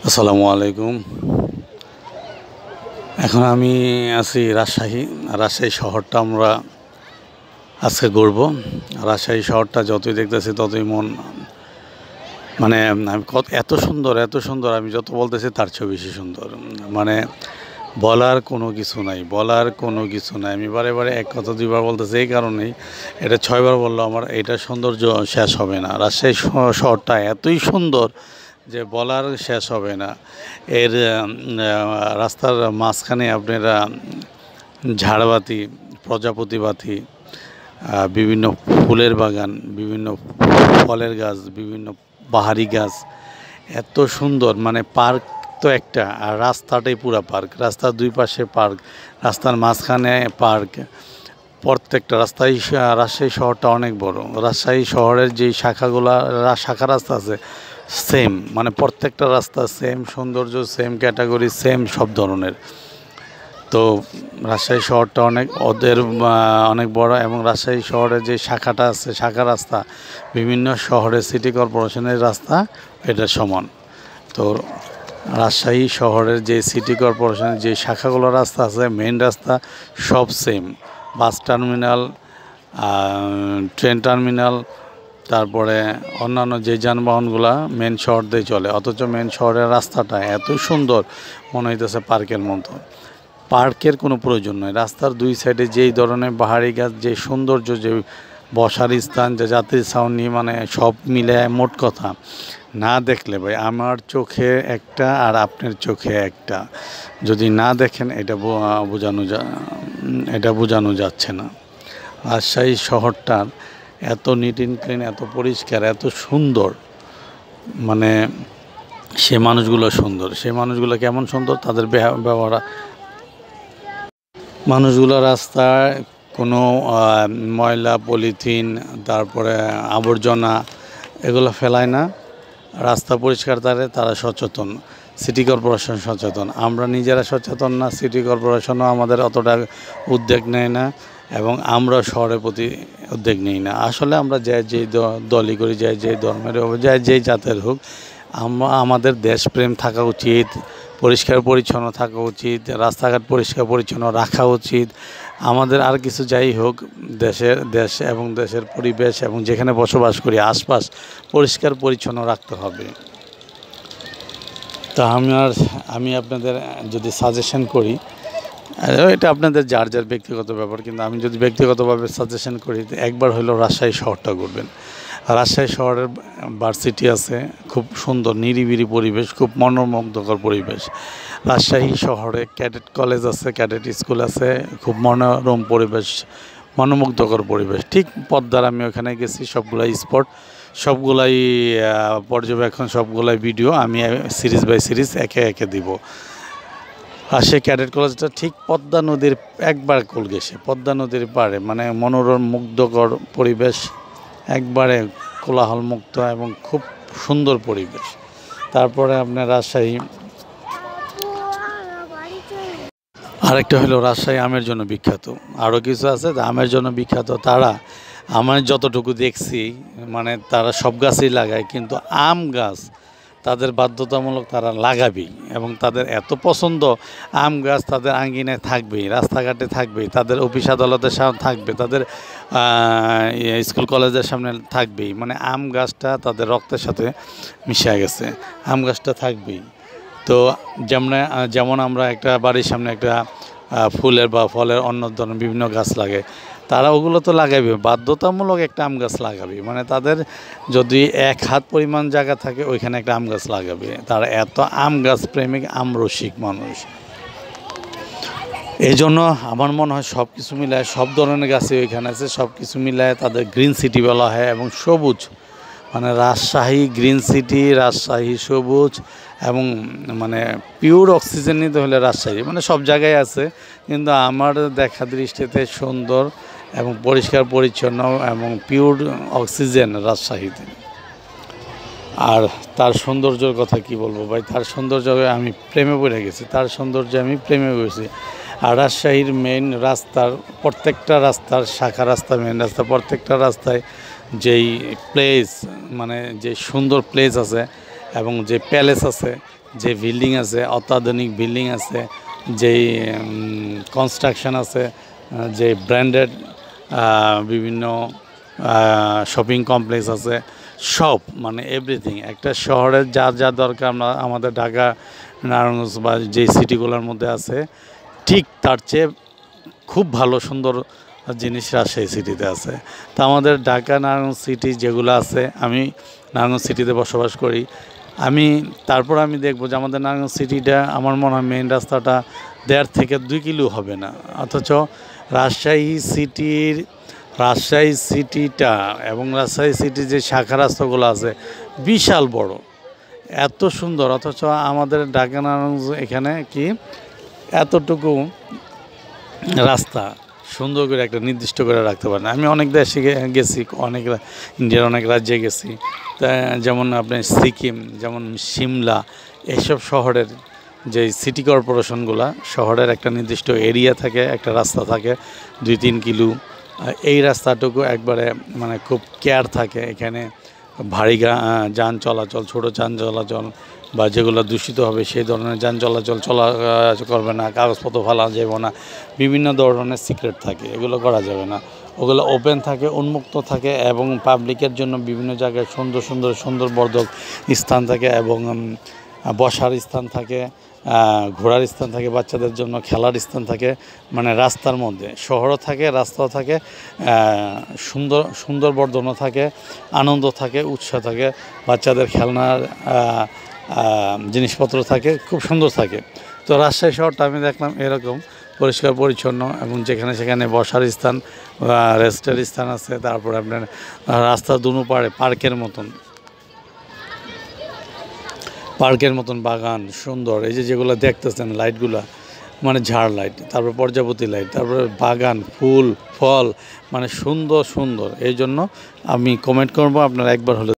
আসসালামু আলাইকুম। এখন আমি আছি রাজশাহী শহরটা আমরা আজকে ঘুরবো। রাজশাহী শহরটা যতই দেখতেছি ততই মন মানে আমি এত সুন্দর আমি যত বলতেছি তার চেয়েও বেশি সুন্দর। মানে বলার কোনো কিছু নাই। আমি বারে এক কথা দুইবার বলতেছি এই কারণেই, এটা ৬ বার বললেও আমার এটার সৌন্দর্য শেষ হবে না। রাজশাহী শহরটা এতই সুন্দর যে বলার শেষ হবে না। এর রাস্তার মাঝখানে আপনারা ঝাড়বাতি, প্রজাপতি, বিভিন্ন ফুলের বাগান, বিভিন্ন ফলের গাছ, বিভিন্ন বাহারি গাছ, এত সুন্দর। মানে পার্ক তো একটা, আর রাস্তাটাই পুরা পার্ক। রাস্তার দুই পাশে পার্ক, রাস্তার মাঝখানে পার্ক। প্রত্যেকটা রাজশাহী শহরটা অনেক বড়। রাজশাহী শহরের যেই শাখা রাস্তা আছে সেম, মানে প্রত্যেকটা রাস্তা সেম সৌন্দর্য, সেম ক্যাটাগরি, সেম সব ধরনের। তো রাজশাহী শহরটা অনেক বড়, এবং রাজশাহী শহরের যে শাখাটা আছে, শাখা রাস্তা বিভিন্ন শহরের সিটি কর্পোরেশনের রাস্তা এটা সমান। তো রাজশাহী শহরের যে সিটি কর্পোরেশনের যে শাখাগুলো রাস্তা আছে, মেইন রাস্তা সব same. Bus terminal, train terminal, তারপরে অন্যান্য যে যানবাহনগুলা মেন শহর দিয়ে চলে, অথচ মেন শহরের রাস্তাটা এত সুন্দর মনে হইতেছে পার্কের মতো। পার্কের কোনো প্রয়োজন নয়। রাস্তার দুই সাইডে যেই ধরনের বাহারি গাছ, যে সৌন্দর্য, যে বসার স্থান, যে যাত্রী ছাউনি, মানে সব মিলে মোট কথা না দেখলে ভাই, আমার চোখে একটা আর আপনার চোখে একটা, যদি না দেখেন এটা বোঝানো যাচ্ছে না। রাজশাহী শহরটার এত নিট অ্যান্ড ক্লিন, এত পরিষ্কার, এত সুন্দর। মানে সে মানুষগুলো কেমন সুন্দর, তাদের ব্যবহার। মানুষগুলো রাস্তায় কোনো ময়লা, পলিথিন, তারপরে আবর্জনা এগুলো ফেলায় না। রাস্তা পরিষ্কার তারা সচেতন। সিটি কর্পোরেশন সচেতন, আমরা নিজেরা সচেতন না। সিটি কর্পোরেশনও আমাদের অতটা উদ্যোগ নেয় না, এবং আমরা শহরের প্রতি উদ্যোগ নিই না। আসলে আমরা যেই দলই করি, যেই ধর্মের হোক, যেই জাতের হোক, আমাদের দেশপ্রেম থাকা উচিত, পরিষ্কার পরিচ্ছন্ন থাকা উচিত, রাস্তাঘাট পরিষ্কার পরিচ্ছন্ন রাখা উচিত। আমাদের আর কিছু যাই হোক, দেশ এবং দেশের পরিবেশ এবং যেখানে বসবাস করি আশপাশ পরিষ্কার পরিচ্ছন্ন রাখতে হবে। তা আমি আপনাদের যদি সাজেশন করি, এটা আপনাদের যার ব্যক্তিগত ব্যাপার, কিন্তু আমি যদি ব্যক্তিগতভাবে সাজেশন করি, একবার হলো রাজশাহী শহরটা ঘুরবেন। রাজশাহী শহরের ভার্সিটি আছে, খুব সুন্দর নিরিবিলি পরিবেশ, খুব মনোমুগ্ধকর পরিবেশ। রাজশাহী শহরে ক্যাডেট কলেজ আছে, ক্যাডেট স্কুল আছে, খুব মনোরম পরিবেশ, মনোমুগ্ধকর পরিবেশ। ঠিক পদ্মার আমি ওখানে গেছি, সবগুলাই স্পট, সবগুলাই পর্যবেক্ষণ, সবগুলাই ভিডিও আমি সিরিজ বাই সিরিজ একে দিব। আর সেই ক্যাডেট কলেজটা ঠিক পদ্মা নদীর একবার কোল ঘেঁষে, পদ্মা নদীর পাড়ে, মানে মনোরম মুগ্ধকর পরিবেশ, একবারে কোলাহল মুক্ত এবং খুব সুন্দর পরিবেশ। তারপরে আপনার রাজশাহী আরেকটা হলো রাজশাহী আমের জন্য বিখ্যাত। আরও কিছু আছে আমের জন্য বিখ্যাত। তারা, আমার যতটুকু দেখছি, মানে তারা সব গাছই লাগায়, কিন্তু আম গাছ তাদের বাধ্যতামূলক তারা লাগাবেই, এবং তাদের এত পছন্দ। আম গাছ তাদের আঙ্গিনায় থাকবেই, রাস্তাঘাটে থাকবেই, তাদের অফিস আদালতের সামনে থাকবে, তাদের স্কুল কলেজের সামনে থাকবেই। মানে আম গাছটা তাদের রক্তের সাথে মিশে গেছে, আম গাছটা থাকবেই। তো যেমন আমরা একটা বাড়ির সামনে একটা ফুলের বা ফলের অন্য ধরনের বিভিন্ন গাছ লাগে, তারা ওগুলো তো লাগাবে, বাধ্যতামূলক একটা আম গাছ লাগাবে। মানে তাদের যদি 1 হাত পরিমাণ জায়গা থাকে, ওইখানে একটা আম গাছ লাগাবে। তারা এত আম গাছ প্রেমিক, আম রসিক মানুষ। এই জন্য আমার মনে হয় সব কিছু মিলায়, সব ধরনের গাছই ওইখানে আছে, সব কিছু মিলায় তাদের গ্রিন সিটি বলা হয়, এবং সবুজ। মানে রাজশাহী গ্রিন সিটি, রাজশাহী সবুজ, এবং মানে পিওর অক্সিজেন নিতে হলে রাজশাহী, মানে সব জায়গায় আছে, কিন্তু আমার দেখা দৃষ্টিতে সুন্দর এবং পরিষ্কার পরিচ্ছন্ন এবং পিওর অক্সিজেন রাজশাহীতে। আর তার সৌন্দর্যের কথা কি বলবো ভাই, তার সৌন্দর্য আমি প্রেমে পড়ে গেছি, তার সৌন্দর্যে আমি প্রেমে পড়েছি। আর রাজশাহীর মেইন রাস্তার, প্রত্যেকটা রাস্তার শাখা রাস্তা, মেইন রাস্তা, প্রত্যেকটা রাস্তায় যেই প্লেস, মানে যে সুন্দর প্লেস আছে, এবং যে প্যালেস আছে, যে বিল্ডিং আছে, অত্যাধুনিক বিল্ডিং আছে, যেই কনস্ট্রাকশন আছে, যে ব্র্যান্ডেড বিভিন্ন শপিং কমপ্লেক্স আছে, সব মানে এভরিথিং। একটা শহরের যা যা দরকার আমরা আমাদের ঢাকা, নারায়ণগঞ্জ বা যে সিটিগুলোর মধ্যে আছে, ঠিক তার চেয়ে খুব ভালো সুন্দর জিনিস রাজশাহী সিটিতে আছে। তা আমাদের ঢাকা নারায়ণগঞ্জ সিটি যেগুলো আছে, আমি নারায়ণগঞ্জ সিটিতে বসবাস করি, তারপর আমি দেখব যে আমাদের নারায়ণগঞ্জ সিটিটা আমার মনে হয় মেইন রাস্তাটা 1.5 থেকে 2 কিলো হবে না, অথচ রাজশাহী সিটিটা এবং রাজশাহী সিটির যে শাখা রাস্তাগুলো আছে বিশাল বড়, এত সুন্দর, অথচ আমাদের ঢাকা নারায়ণগঞ্জ এখানে কি এতটুকু রাস্তা সুন্দর করে একটা নির্দিষ্ট করে রাখতে পারে না। আমি অনেক দেশে গেছি, ইন্ডিয়ার অনেক রাজ্যে গেছি, তা যেমন আপনার সিকিম, যেমন সিমলা, এইসব শহরের যে সিটি কর্পোরেশনগুলা, শহরের একটা নির্দিষ্ট এরিয়া থাকে, একটা রাস্তা থাকে 2-3 কিলো, এই রাস্তাটুকু একবারে মানে খুব কেয়ার থাকে। এখানে ভারী যান চলাচল, ছোটো যান চলাচল বা যেগুলো দূষিত হবে সেই ধরনের যান চলাচল করবে না, কাগজপত্র ফেলা যাবে না, বিভিন্ন ধরনের সিক্রেট থাকে, এগুলো করা যাবে না। ওগুলো ওপেন থাকে, উন্মুক্ত থাকে এবং পাবলিকের জন্য বিভিন্ন জায়গায় সুন্দর বর্ধক স্থান থাকে এবং বসার স্থান থাকে, ঘোরার স্থান থাকে, বাচ্চাদের জন্য খেলার স্থান থাকে। মানে রাস্তার মধ্যে শহরও থাকে, রাস্তাও থাকে, সুন্দর বর্ধনও থাকে, আনন্দ থাকে, উৎসাহ থাকে, বাচ্চাদের খেলনার জিনিসপত্র থাকে, খুব সুন্দর থাকে। তো রাজশাহী শহরটা আমি দেখলাম এরকম পরিষ্কার পরিচ্ছন্ন এবং যেখানে সেখানে বসার স্থান, রেস্টের স্থান আছে। তারপরে আপনার রাস্তার দুনো পাড়ে পার্কের মতন বাগান সুন্দর, এই যেগুলো দেখতেছেন লাইটগুলা, মানে ঝাড় লাইট, তারপর প্রজাপতি লাইট, তারপরে বাগান, ফুল ফল, মানে সুন্দর। এই জন্য আমি কমেন্ট করবো আপনারা একবার হলে